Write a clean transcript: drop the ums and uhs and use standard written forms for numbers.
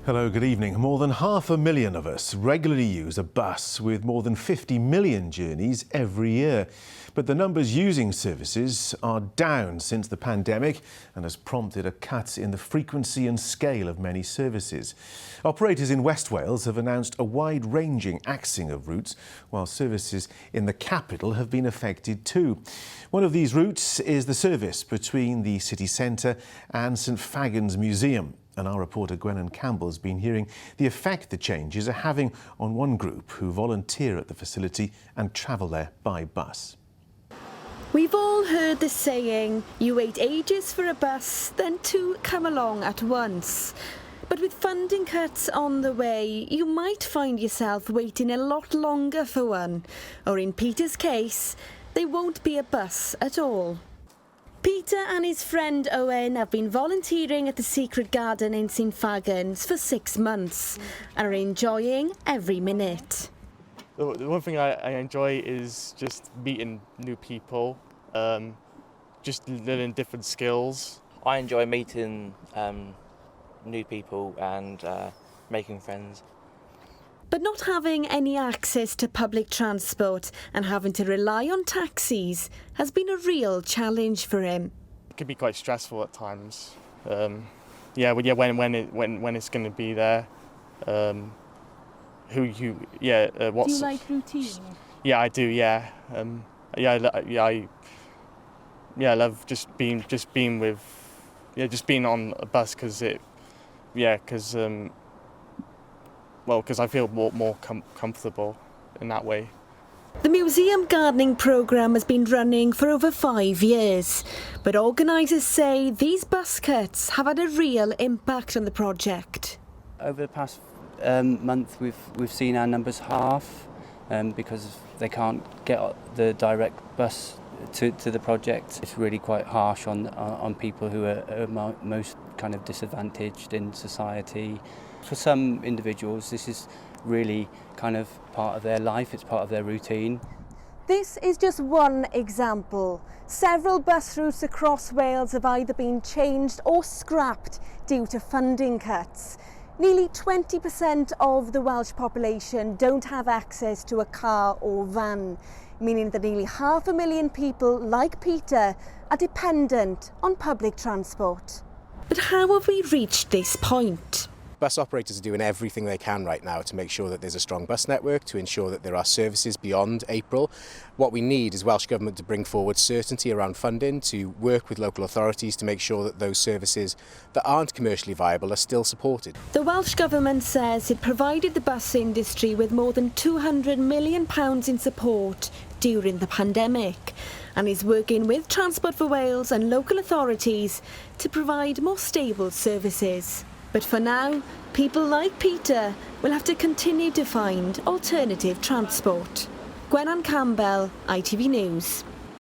Hello, good evening. More than 500,000 of us regularly use a bus, with more than 50 million journeys every year. But the numbers using services are down since the pandemic and has prompted a cut in the frequency and scale of many services. Operators in West Wales have announced a wide-ranging axing of routes, while services in the capital have been affected too. One of these routes is the service between the city centre and St Fagans Museum. And our reporter Gwen Campbell has been hearing the effect the changes are having on one group who volunteer at the facility and travel there by bus. We've all heard the saying, you wait ages for a bus, then two come along at once. But with funding cuts on the way, you might find yourself waiting a lot longer for one. Or in Peter's case, there won't be a bus at all. Peter and his friend Owen have been volunteering at the Secret Garden in St Fagans for 6 months and are enjoying every minute. The one thing I enjoy is just meeting new people, just learning different skills. I enjoy meeting new people and making friends. But not having any access to public transport and having to rely on taxis has been a real challenge for him. It can be quite stressful at times. When it's going to be there. Do you like routine? Yeah, I do. Yeah, I love just being on a bus because I feel more comfortable in that way. The museum gardening programme has been running for over 5 years, but organisers say these bus cuts have had a real impact on the project. Over the past month, we've seen our numbers half because they can't get the direct bus to the project. It's really quite harsh on people who are most kind of disadvantaged in society. For some individuals, this is really kind of part of their life, it's part of their routine. This is just one example. Several bus routes across Wales have either been changed or scrapped due to funding cuts. Nearly 20% of the Welsh population don't have access to a car or van, meaning that nearly 500,000 people, like Peter, are dependent on public transport. But how have we reached this point? Bus operators are doing everything they can right now to make sure that there's a strong bus network, to ensure that there are services beyond April. What we need is Welsh Government to bring forward certainty around funding, to work with local authorities to make sure that those services that aren't commercially viable are still supported. The Welsh Government says it provided the bus industry with more than £200 million in support during the pandemic and is working with Transport for Wales and local authorities to provide more stable services. But for now, people like Peter will have to continue to find alternative transport. Gwen Campbell, ITV News.